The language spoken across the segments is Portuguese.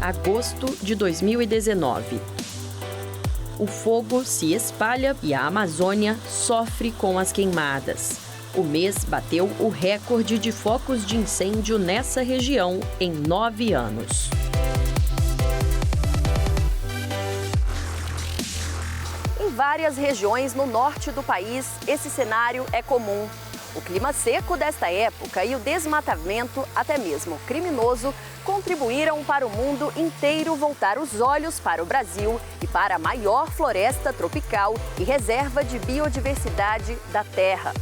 agosto de 2019. O fogo se espalha e a Amazônia sofre com as queimadas. O mês bateu o recorde de focos de incêndio nessa região em 9 anos. Em várias regiões no norte do país, esse cenário é comum. O clima seco desta época e o desmatamento, até mesmo criminoso, contribuíram para o mundo inteiro voltar os olhos para o Brasil e para a maior floresta tropical e reserva de biodiversidade da Terra.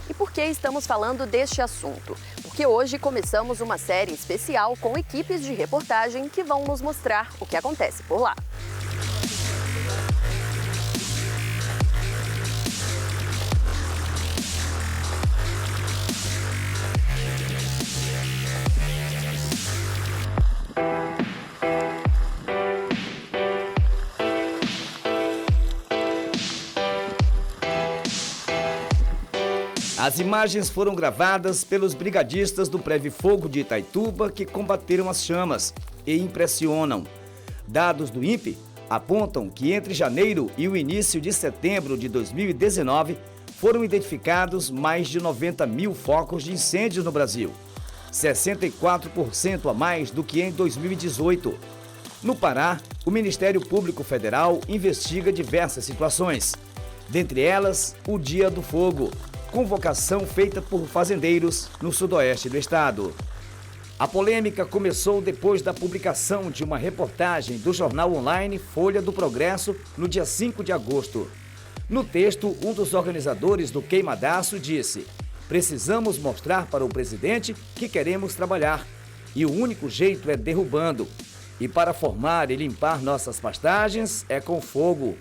E por que estamos falando deste assunto? Porque hoje começamos uma série especial com equipes de reportagem que vão nos mostrar o que acontece por lá. As imagens foram gravadas pelos brigadistas do Preve Fogo de Itaituba que combateram as chamas e impressionam. Dados do INPE apontam que entre janeiro e o início de setembro de 2019 foram identificados mais de 90 mil focos de incêndios no Brasil, 64% a mais do que em 2018. No Pará, o Ministério Público Federal investiga diversas situações, dentre elas o Dia do Fogo, convocação feita por fazendeiros no sudoeste do estado. A polêmica começou depois da publicação de uma reportagem do jornal online Folha do Progresso no dia 5 de agosto. No texto, um dos organizadores do queimadaço disse: "Precisamos mostrar para o presidente que queremos trabalhar, e o único jeito é derrubando. E para formar e limpar nossas pastagens é com fogo."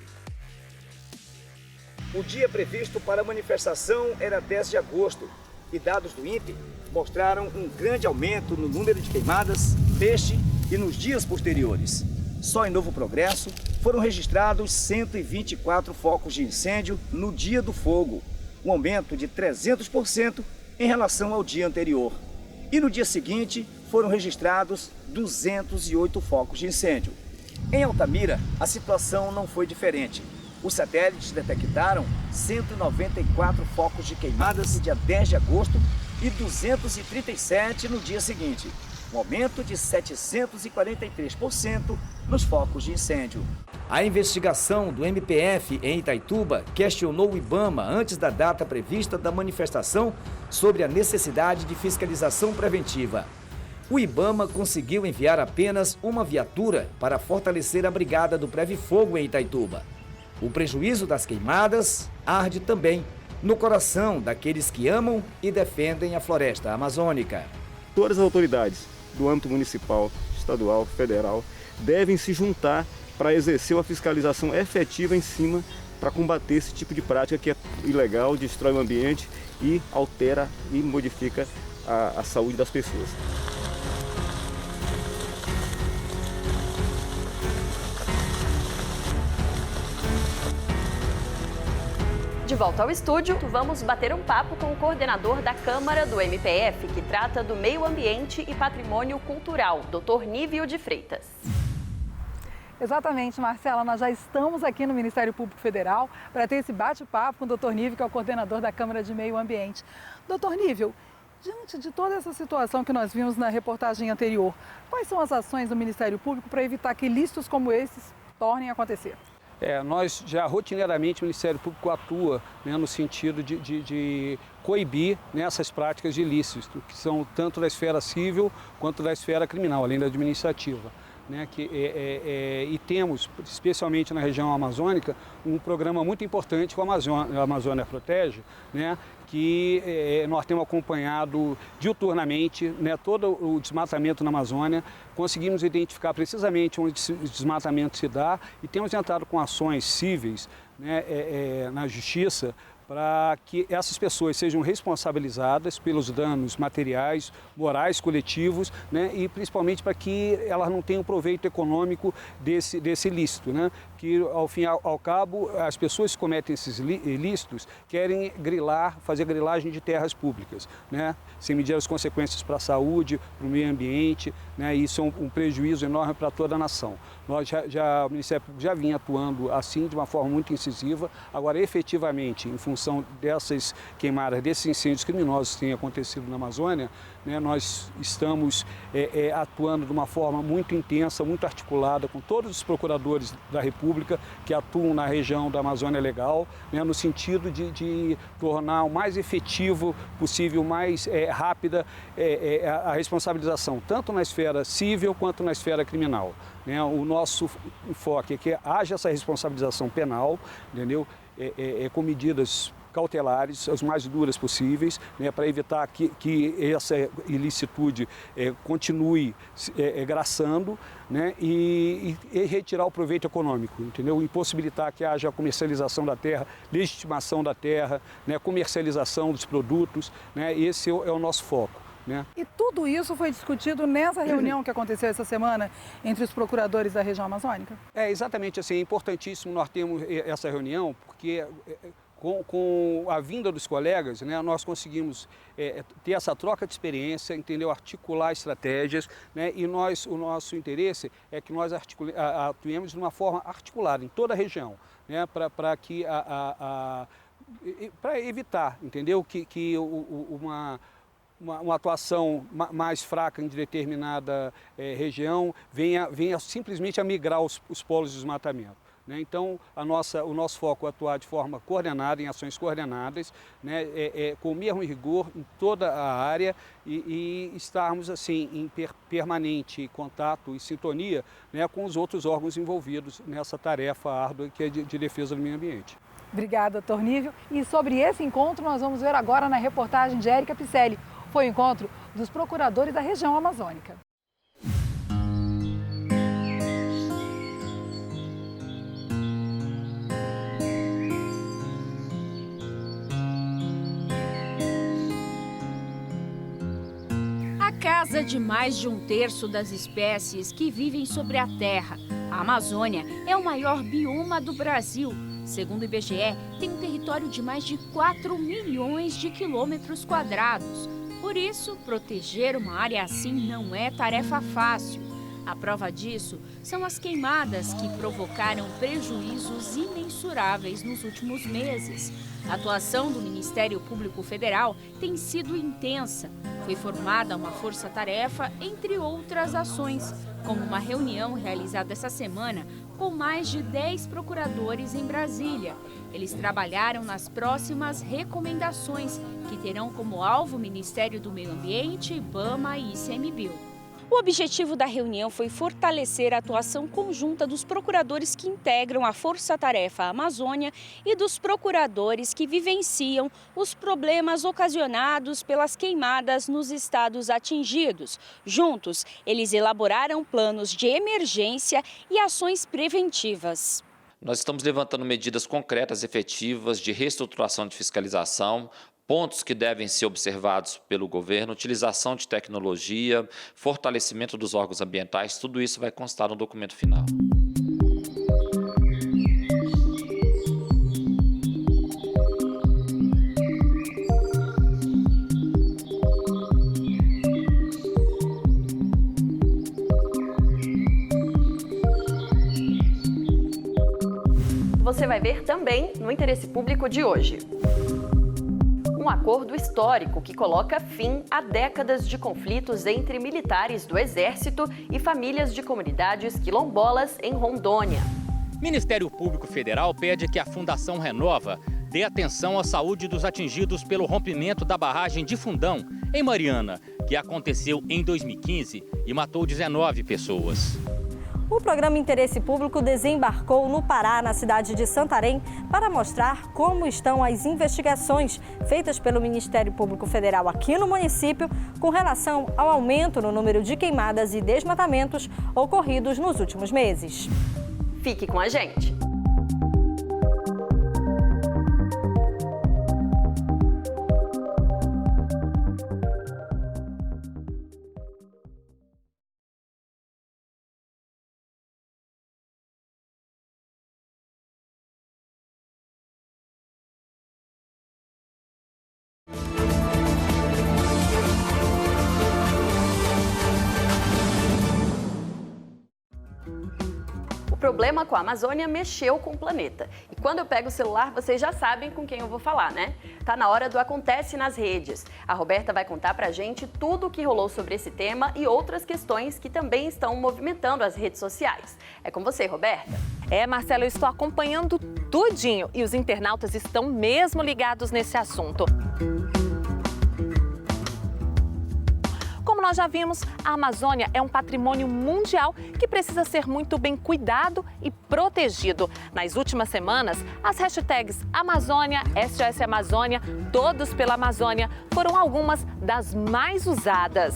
O dia previsto para a manifestação era 10 de agosto e dados do INPE mostraram um grande aumento no número de queimadas, peixe e nos dias posteriores. Só em Novo Progresso foram registrados 124 focos de incêndio no Dia do Fogo, um aumento de 300% em relação ao dia anterior. E no dia seguinte foram registrados 208 focos de incêndio. Em Altamira, a situação não foi diferente. Os satélites detectaram 194 focos de queimadas no dia 10 de agosto e 237 no dia seguinte, um aumento de 743% nos focos de incêndio. A investigação do MPF em Itaituba questionou o IBAMA antes da data prevista da manifestação sobre a necessidade de fiscalização preventiva. O IBAMA conseguiu enviar apenas uma viatura para fortalecer a brigada do Preve Fogo em Itaituba. O prejuízo das queimadas arde também no coração daqueles que amam e defendem a floresta amazônica. Todas as autoridades do âmbito municipal, estadual, federal, devem se juntar para exercer uma fiscalização efetiva em cima para combater esse tipo de prática que é ilegal, destrói o ambiente e altera e modifica a saúde das pessoas. De volta ao estúdio, vamos bater um papo com o coordenador da Câmara do MPF, que trata do meio ambiente e patrimônio cultural, Dr. Nívio de Freitas. Exatamente, Marcela, nós já estamos aqui no Ministério Público Federal para ter esse bate-papo com o Dr. Nívio, que é o coordenador da Câmara de Meio Ambiente. Dr. Nívio, diante de toda essa situação que nós vimos na reportagem anterior, quais são as ações do Ministério Público para evitar que ilícitos como esses tornem a acontecer? Nós já rotineiramente o Ministério Público atua, né, no sentido de coibir, né, essas práticas de ilícitos, que são tanto da esfera civil quanto da esfera criminal, além da administrativa. Né, e temos, especialmente na região amazônica, um programa muito importante que a Amazônia Protege, né, que nós temos acompanhado diuturnamente, né, todo o desmatamento na Amazônia, conseguimos identificar precisamente onde o desmatamento se dá e temos entrado com ações cíveis, né, na Justiça, para que essas pessoas sejam responsabilizadas pelos danos materiais, morais, coletivos, né, e principalmente para que elas não tenham proveito econômico desse ilícito, né, que, ao fim e ao cabo, as pessoas que cometem esses ilícitos querem fazer grilagem de terras públicas, né? Sem medir as consequências para a saúde, para o meio ambiente, né? E isso é um prejuízo enorme para toda a nação. O Ministério Público já vinha atuando assim, de uma forma muito incisiva. Agora, efetivamente, em função dessas queimadas, desses incêndios criminosos que têm acontecido na Amazônia, né, nós estamos atuando de uma forma muito intensa, muito articulada, com todos os procuradores da República que atuam na região da Amazônia Legal, né, no sentido de tornar o mais efetivo possível, mais rápida a responsabilização, tanto na esfera civil quanto na esfera criminal. Né? O nosso enfoque é que haja essa responsabilização penal, entendeu? Com medidas cautelares, as mais duras possíveis, né, para evitar que essa ilicitude continue graçando, né, e retirar o proveito econômico, entendeu? Impossibilitar que haja comercialização da terra, legitimação da terra, né, comercialização dos produtos, né, esse é o nosso foco. Né? E tudo isso foi discutido nessa reunião que aconteceu essa semana entre os procuradores da região amazônica? Exatamente assim, é importantíssimo nós termos essa reunião, porque com a vinda dos colegas, né, nós conseguimos ter essa troca de experiência, entendeu? Articular estratégias, né, e o nosso interesse é que nós atuemos de uma forma articulada em toda a região, né, para que para evitar, entendeu? Que uma atuação mais fraca em determinada região venha simplesmente a migrar os polos de desmatamento. Né? Então, o nosso foco é atuar de forma coordenada, em ações coordenadas, né? Com o mesmo rigor em toda a área e estarmos assim, em permanente contato e sintonia, né, com os outros órgãos envolvidos nessa tarefa árdua que é de defesa do meio ambiente. Obrigada, Dr. Nívio. E sobre esse encontro nós vamos ver agora na reportagem de Érica Picelli. Foi o encontro dos procuradores da região amazônica. A casa de mais de 1/3 das espécies que vivem sobre a Terra, a Amazônia é o maior bioma do Brasil. Segundo o IBGE, tem um território de mais de 4 milhões de quilômetros quadrados. Por isso, proteger uma área assim não é tarefa fácil. A prova disso são as queimadas que provocaram prejuízos imensuráveis nos últimos meses. A atuação do Ministério Público Federal tem sido intensa. Foi formada uma força-tarefa, entre outras ações, como uma reunião realizada essa semana com mais de 10 procuradores em Brasília. Eles trabalharam nas próximas recomendações, que terão como alvo o Ministério do Meio Ambiente, IBAMA e ICMBio. O objetivo da reunião foi fortalecer a atuação conjunta dos procuradores que integram a Força-Tarefa Amazônia e dos procuradores que vivenciam os problemas ocasionados pelas queimadas nos estados atingidos. Juntos, eles elaboraram planos de emergência e ações preventivas. Nós estamos levantando medidas concretas, efetivas, de reestruturação de fiscalização, pontos que devem ser observados pelo governo, utilização de tecnologia, fortalecimento dos órgãos ambientais, tudo isso vai constar no documento final. Você vai ver também no Interesse Público de hoje. Um acordo histórico que coloca fim a décadas de conflitos entre militares do Exército e famílias de comunidades quilombolas em Rondônia. Ministério Público Federal pede que a Fundação Renova dê atenção à saúde dos atingidos pelo rompimento da barragem de Fundão, em Mariana, que aconteceu em 2015 e matou 19 pessoas. O programa Interesse Público desembarcou no Pará, na cidade de Santarém, para mostrar como estão as investigações feitas pelo Ministério Público Federal aqui no município com relação ao aumento no número de queimadas e desmatamentos ocorridos nos últimos meses. Fique com a gente! problema com a Amazônia mexeu com o planeta. E quando eu pego o celular, vocês já sabem com quem eu vou falar, né? Tá na hora do Acontece nas Redes. A Roberta vai contar pra gente tudo o que rolou sobre esse tema e outras questões que também estão movimentando as redes sociais. É com você, Roberta. Marcelo, eu estou acompanhando tudinho e os internautas estão mesmo ligados nesse assunto. Como nós já vimos, a Amazônia é um patrimônio mundial que precisa ser muito bem cuidado e protegido. Nas últimas semanas, as hashtags Amazônia, SOS Amazônia, Todos pela Amazônia foram algumas das mais usadas.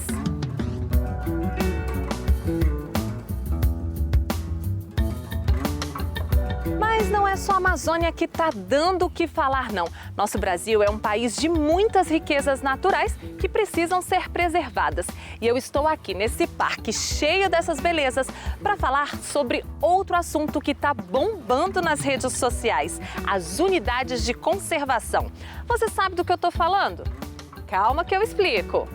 Mas não é só a Amazônia que está dando o que falar, não. Nosso Brasil é um país de muitas riquezas naturais que precisam ser preservadas. E eu estou aqui nesse parque cheio dessas belezas para falar sobre outro assunto que está bombando nas redes sociais: as unidades de conservação. Você sabe do que eu estou falando? Calma que eu explico.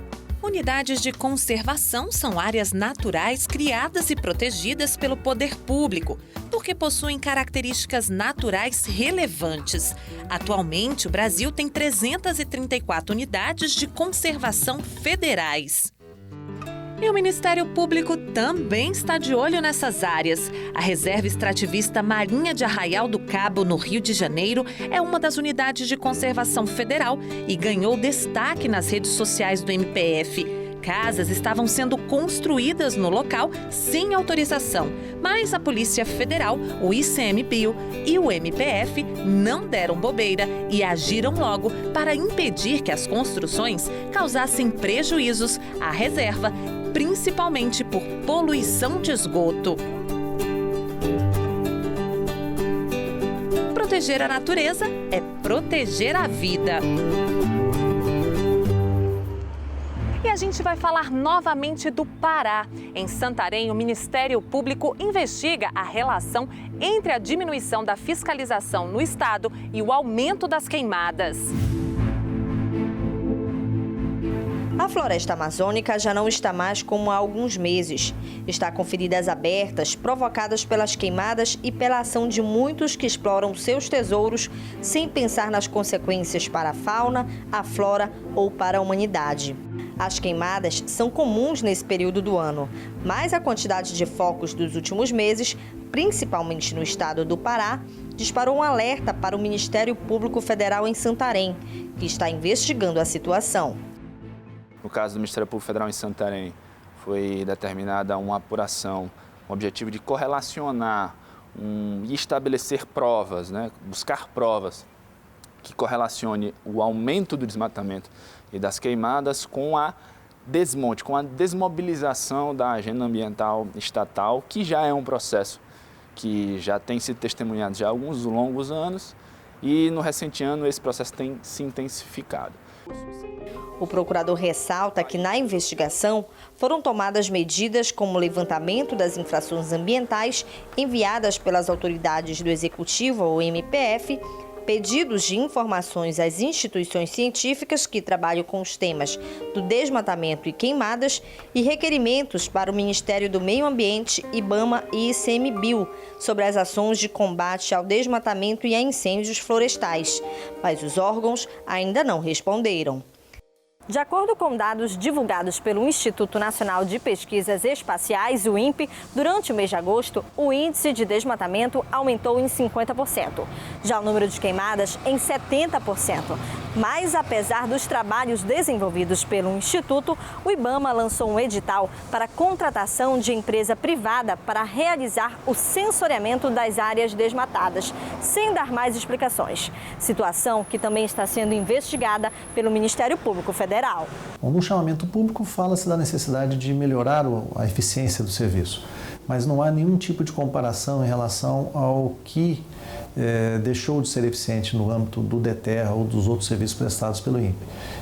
Unidades de conservação são áreas naturais criadas e protegidas pelo poder público, porque possuem características naturais relevantes. Atualmente, o Brasil tem 334 unidades de conservação federais. E o Ministério Público também está de olho nessas áreas. A Reserva Extrativista Marinha de Arraial do Cabo, no Rio de Janeiro, é uma das unidades de conservação federal e ganhou destaque nas redes sociais do MPF. Casas estavam sendo construídas no local sem autorização, mas a Polícia Federal, o ICMBio e o MPF não deram bobeira e agiram logo para impedir que as construções causassem prejuízos à reserva, principalmente por poluição de esgoto. Proteger a natureza é proteger a vida. E a gente vai falar novamente do Pará. Em Santarém, o Ministério Público investiga a relação entre a diminuição da fiscalização no estado e o aumento das queimadas. A floresta amazônica já não está mais como há alguns meses. Está com feridas abertas provocadas pelas queimadas e pela ação de muitos que exploram seus tesouros sem pensar nas consequências para a fauna, a flora ou para a humanidade. As queimadas são comuns nesse período do ano, mas a quantidade de focos dos últimos meses, principalmente no estado do Pará, disparou um alerta para o Ministério Público Federal em Santarém, que está investigando a situação. No caso do Ministério Público Federal em Santarém, foi determinada uma apuração com o objetivo de correlacionar e estabelecer provas, buscar provas que correlacione o aumento do desmatamento e das queimadas com a desmobilização da agenda ambiental estatal, que já é um processo que já tem sido testemunhado já há alguns longos anos e no recente ano esse processo tem se intensificado. O procurador ressalta que na investigação foram tomadas medidas como o levantamento das infrações ambientais enviadas pelas autoridades do Executivo ou MPF, pedidos de informações às instituições científicas que trabalham com os temas do desmatamento e queimadas e requerimentos para o Ministério do Meio Ambiente, IBAMA e ICMBio sobre as ações de combate ao desmatamento e a incêndios florestais, mas os órgãos ainda não responderam. De acordo com dados divulgados pelo Instituto Nacional de Pesquisas Espaciais, o INPE, durante o mês de agosto, o índice de desmatamento aumentou em 50%. Já o número de queimadas em 70%. Mas, apesar dos trabalhos desenvolvidos pelo Instituto, o IBAMA lançou um edital para a contratação de empresa privada para realizar o sensoriamento das áreas desmatadas, sem dar mais explicações. Situação que também está sendo investigada pelo Ministério Público Federal. No chamamento público fala-se da necessidade de melhorar a eficiência do serviço, mas não há nenhum tipo de comparação em relação ao que deixou de ser eficiente no âmbito do DETER ou dos outros serviços prestados pelo INPE.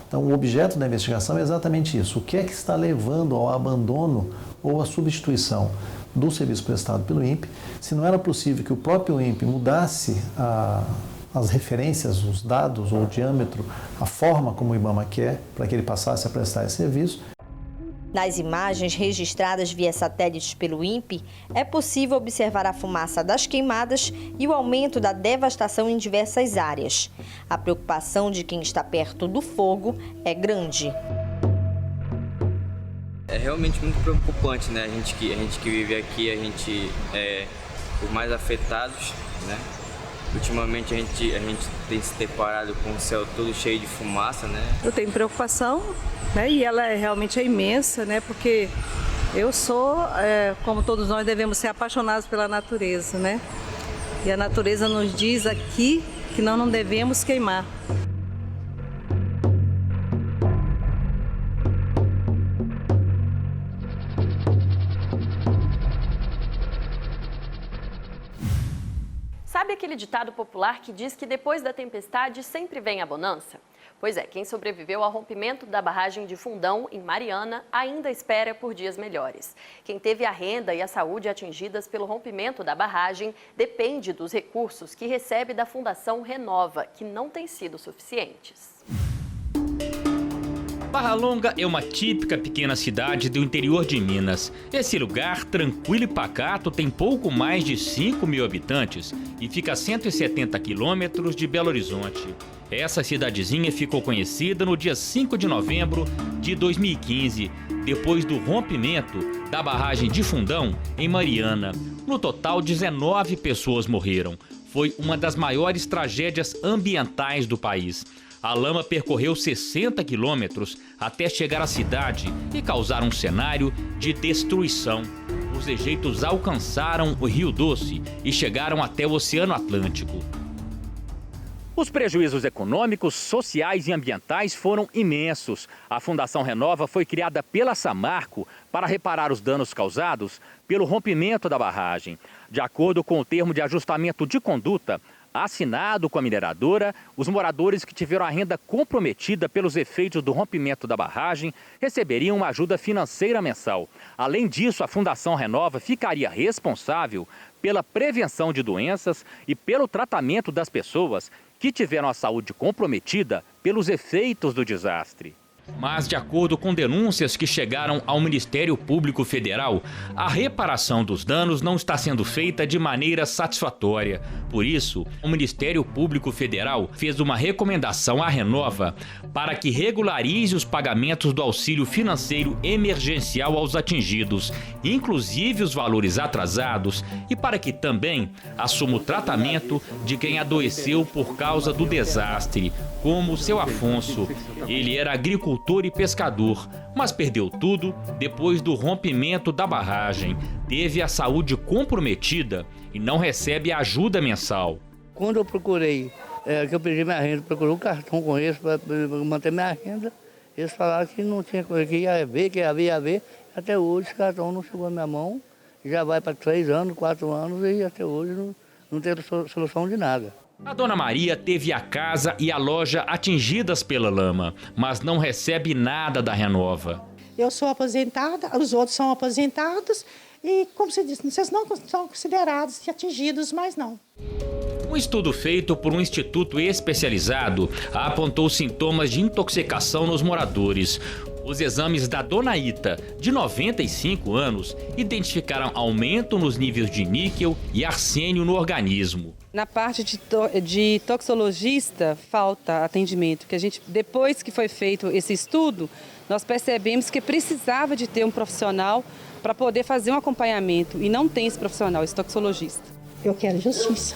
Então, o objeto da investigação é exatamente isso. O que é que está levando ao abandono ou à substituição do serviço prestado pelo INPE, se não era possível que o próprio INPE mudasse as referências, os dados ou o diâmetro, a forma como o IBAMA quer para que ele passasse a prestar esse serviço. Nas imagens registradas via satélites pelo INPE, é possível observar a fumaça das queimadas e o aumento da devastação em diversas áreas. A preocupação de quem está perto do fogo é grande. É realmente muito preocupante, né? A gente que vive aqui, a gente é os mais afetados, né? Ultimamente a gente tem se deparado com o céu todo cheio de fumaça, né? Eu tenho preocupação, né? E ela realmente é imensa, né? Porque eu sou, como todos nós, devemos ser apaixonados pela natureza, né? E a natureza nos diz aqui que nós não devemos queimar. Sabe aquele ditado popular que diz que depois da tempestade sempre vem a bonança? Pois é, quem sobreviveu ao rompimento da barragem de Fundão, em Mariana, ainda espera por dias melhores. Quem teve a renda e a saúde atingidas pelo rompimento da barragem depende dos recursos que recebe da Fundação Renova, que não têm sido suficientes. Barra Longa é uma típica pequena cidade do interior de Minas. Esse lugar, tranquilo e pacato, tem pouco mais de 5 mil habitantes e fica a 170 quilômetros de Belo Horizonte. Essa cidadezinha ficou conhecida no dia 5 de novembro de 2015, depois do rompimento da barragem de Fundão, em Mariana. No total, 19 pessoas morreram. Foi uma das maiores tragédias ambientais do país. A lama percorreu 60 quilômetros até chegar à cidade e causar um cenário de destruição. Os rejeitos alcançaram o Rio Doce e chegaram até o Oceano Atlântico. Os prejuízos econômicos, sociais e ambientais foram imensos. A Fundação Renova foi criada pela Samarco para reparar os danos causados pelo rompimento da barragem. De acordo com o termo de ajustamento de conduta assinado com a mineradora, os moradores que tiveram a renda comprometida pelos efeitos do rompimento da barragem receberiam uma ajuda financeira mensal. Além disso, a Fundação Renova ficaria responsável pela prevenção de doenças e pelo tratamento das pessoas que tiveram a saúde comprometida pelos efeitos do desastre. Mas, de acordo com denúncias que chegaram ao Ministério Público Federal, a reparação dos danos não está sendo feita de maneira satisfatória. Por isso, o Ministério Público Federal fez uma recomendação à Renova para que regularize os pagamentos do auxílio financeiro emergencial aos atingidos, inclusive os valores atrasados, e para que também assuma o tratamento de quem adoeceu por causa do desastre, como o seu Afonso. Ele era agricultor e pescador, mas perdeu tudo depois do rompimento da barragem. Teve a saúde comprometida e não recebe ajuda mensal. Quando eu procurei, que eu pedi minha renda, procurei um cartão com eles para manter minha renda, eles falaram que não tinha coisa, que ia ver. Até hoje esse cartão não chegou na minha mão, já vai para 3 anos, 4 anos e até hoje não tem solução de nada. A dona Maria teve a casa e a loja atingidas pela lama, mas não recebe nada da Renova. Eu sou aposentada, os outros são aposentados e, como se diz, vocês não são considerados atingidos, mas não. Um estudo feito por um instituto especializado apontou sintomas de intoxicação nos moradores. Os exames da dona Ita, de 95 anos, identificaram aumento nos níveis de níquel e arsênio no organismo. Na parte de toxicologista, falta atendimento, que a gente, depois que foi feito esse estudo, nós percebemos que precisava de ter um profissional para poder fazer um acompanhamento, e não tem esse profissional, esse toxicologista. Eu quero justiça.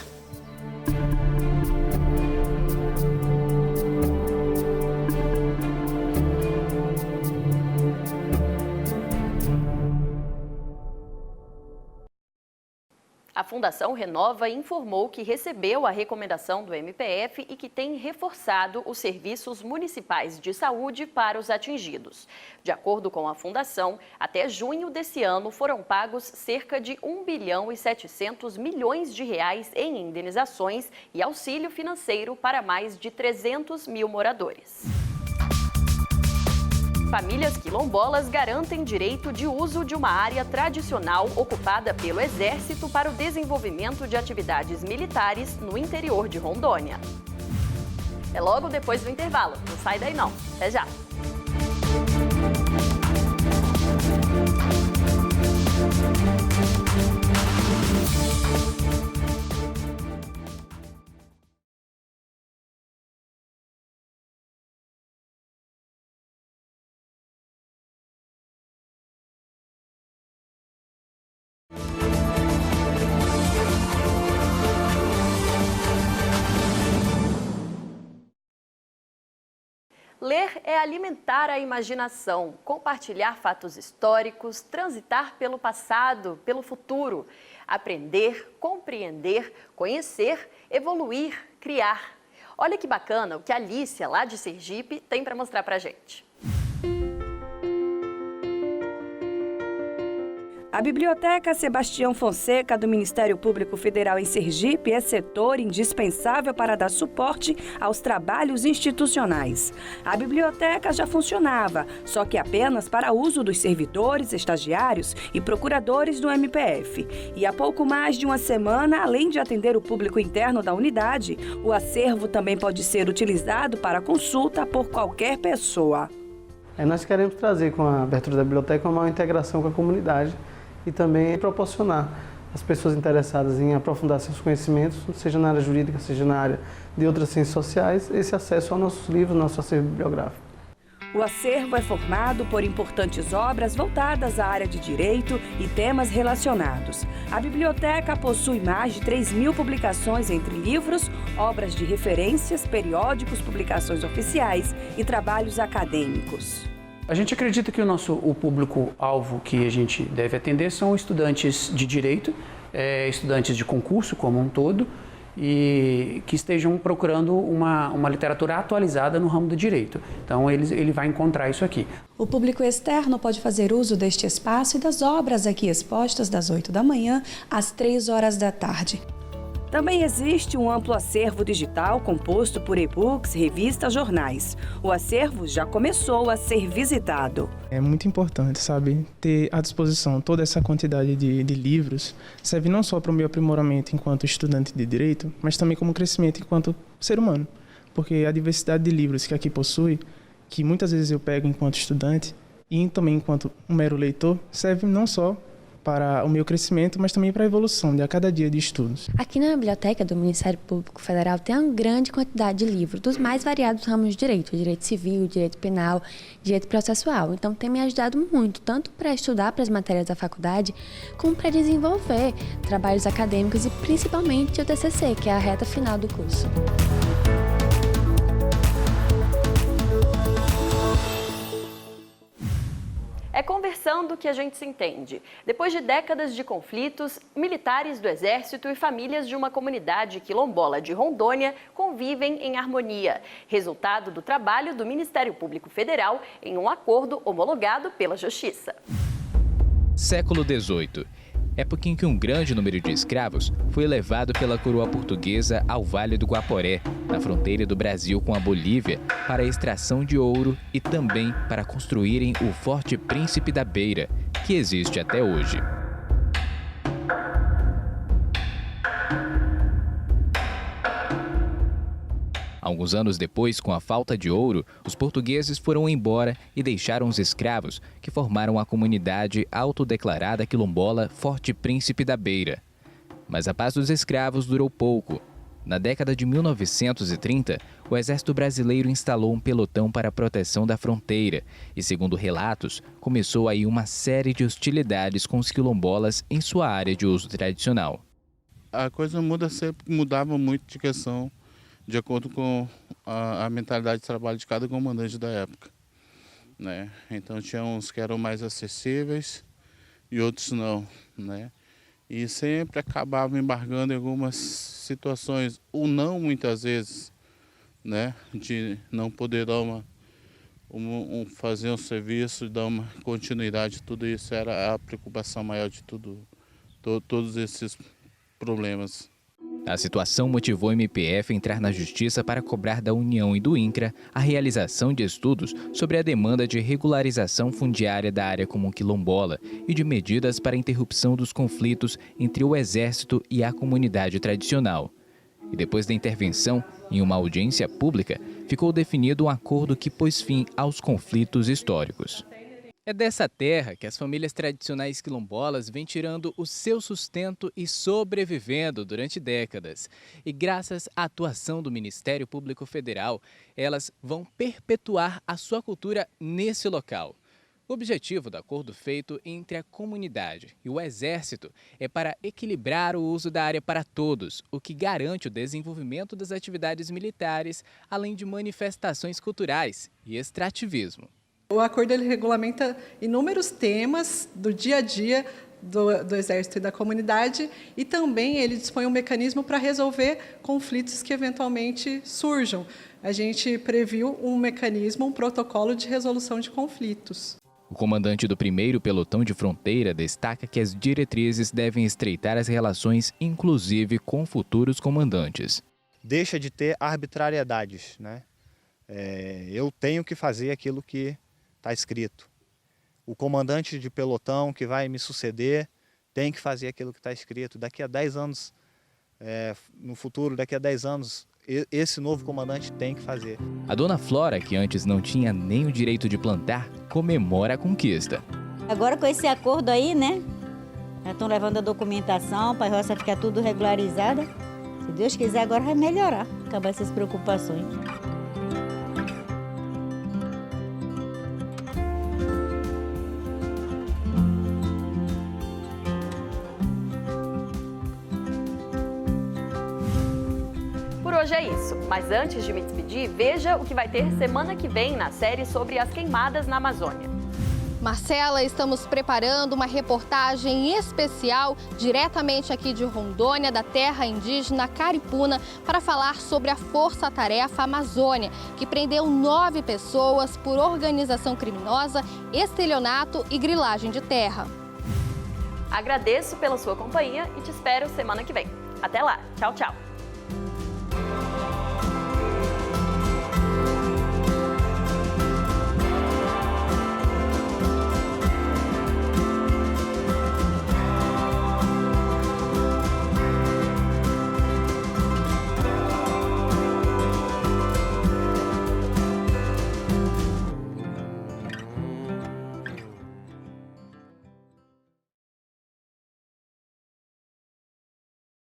A Fundação Renova informou que recebeu a recomendação do MPF e que tem reforçado os serviços municipais de saúde para os atingidos. De acordo com a Fundação, até junho desse ano foram pagos cerca de 1 bilhão e 700 milhões de reais em indenizações e auxílio financeiro para mais de 300 mil moradores. Famílias quilombolas garantem direito de uso de uma área tradicional ocupada pelo Exército para o desenvolvimento de atividades militares no interior de Rondônia. É logo depois do intervalo, não sai daí não. Até já! Ler é alimentar a imaginação, compartilhar fatos históricos, transitar pelo passado, pelo futuro, aprender, compreender, conhecer, evoluir, criar. Olha que bacana o que a Alicia, lá de Sergipe, tem para mostrar para a gente. A Biblioteca Sebastião Fonseca do Ministério Público Federal em Sergipe é setor indispensável para dar suporte aos trabalhos institucionais. A biblioteca já funcionava, só que apenas para uso dos servidores, estagiários e procuradores do MPF. E há pouco mais de uma semana, além de atender o público interno da unidade, o acervo também pode ser utilizado para consulta por qualquer pessoa. Nós queremos trazer, com a abertura da biblioteca, uma maior integração com a comunidade e também proporcionar às pessoas interessadas em aprofundar seus conhecimentos, seja na área jurídica, seja na área de outras ciências sociais, esse acesso aos nossos livros, nosso acervo bibliográfico. O acervo é formado por importantes obras voltadas à área de direito e temas relacionados. A biblioteca possui mais de 3.000 publicações entre livros, obras de referências, periódicos, publicações oficiais e trabalhos acadêmicos. A gente acredita que o público-alvo que a gente deve atender são estudantes de direito, estudantes de concurso como um todo, e que estejam procurando uma literatura atualizada no ramo do direito. Então, ele vai encontrar isso aqui. O público externo pode fazer uso deste espaço e das obras aqui expostas das 8 da manhã às 3 horas da tarde. Também existe um amplo acervo digital composto por e-books, revistas, jornais. O acervo já começou a ser visitado. É muito importante, sabe, ter à disposição toda essa quantidade de livros. Serve não só para o meu aprimoramento enquanto estudante de direito, mas também como crescimento enquanto ser humano. Porque a diversidade de livros que aqui possui, que muitas vezes eu pego enquanto estudante e também enquanto um mero leitor, serve não só para o meu crescimento, mas também para a evolução de a cada dia de estudos. Aqui na biblioteca do Ministério Público Federal tem uma grande quantidade de livros, dos mais variados ramos de direito, direito civil, direito penal, direito processual. Então tem me ajudado muito, tanto para estudar para as matérias da faculdade, como para desenvolver trabalhos acadêmicos e principalmente o TCC, que é a reta final do curso. É conversando que a gente se entende. Depois de décadas de conflitos, militares do Exército e famílias de uma comunidade quilombola de Rondônia convivem em harmonia. Resultado do trabalho do Ministério Público Federal em um acordo homologado pela Justiça. Século XVIII. Época em que um grande número de escravos foi levado pela coroa portuguesa ao Vale do Guaporé, na fronteira do Brasil com a Bolívia, para a extração de ouro e também para construírem o Forte Príncipe da Beira, que existe até hoje. Alguns anos depois, com a falta de ouro, os portugueses foram embora e deixaram os escravos, que formaram a comunidade autodeclarada quilombola Forte Príncipe da Beira. Mas a paz dos escravos durou pouco. Na década de 1930, o Exército Brasileiro instalou um pelotão para a proteção da fronteira e, segundo relatos, começou aí uma série de hostilidades com os quilombolas em sua área de uso tradicional. A coisa mudava muito de questão de acordo com a mentalidade de trabalho de cada comandante da época, né? Então tinha uns que eram mais acessíveis e outros não, né? E sempre acabavam embargando em algumas situações, ou não muitas vezes, né? De não poder dar fazer um serviço, dar uma continuidade, tudo isso era a preocupação maior de todos esses problemas. A situação motivou o MPF a entrar na Justiça para cobrar da União e do INCRA a realização de estudos sobre a demanda de regularização fundiária da área comum quilombola e de medidas para a interrupção dos conflitos entre o Exército e a comunidade tradicional. E depois da intervenção, em uma audiência pública, ficou definido um acordo que pôs fim aos conflitos históricos. É dessa terra que as famílias tradicionais quilombolas vêm tirando o seu sustento e sobrevivendo durante décadas. E graças à atuação do Ministério Público Federal, elas vão perpetuar a sua cultura nesse local. O objetivo do acordo feito entre a comunidade e o Exército é para equilibrar o uso da área para todos, o que garante o desenvolvimento das atividades militares, além de manifestações culturais e extrativismo. O acordo ele regulamenta inúmeros temas do dia a dia do Exército e da comunidade e também ele dispõe um mecanismo para resolver conflitos que eventualmente surjam. A gente previu um mecanismo, um protocolo de resolução de conflitos. O comandante do 1º Pelotão de Fronteira destaca que as diretrizes devem estreitar as relações, inclusive com futuros comandantes. Deixa de ter arbitrariedades, né? Eu tenho que fazer aquilo que está escrito. O comandante de pelotão que vai me suceder tem que fazer aquilo que está escrito. Daqui a 10 anos, no futuro, daqui a 10 anos, esse novo comandante tem que fazer. A dona Flora, que antes não tinha nem o direito de plantar, comemora a conquista. Agora com esse acordo aí, né? Já estão levando a documentação para a roça ficar tudo regularizada. Se Deus quiser, agora vai melhorar, acabar essas preocupações. Hoje é isso, mas antes de me despedir, veja o que vai ter semana que vem na série sobre as queimadas na Amazônia. Marcela, estamos preparando uma reportagem especial diretamente aqui de Rondônia, da terra indígena Caripuna, para falar sobre a Força Tarefa Amazônia, que prendeu 9 pessoas por organização criminosa, estelionato e grilagem de terra. Agradeço pela sua companhia e te espero semana que vem. Até lá, tchau, tchau!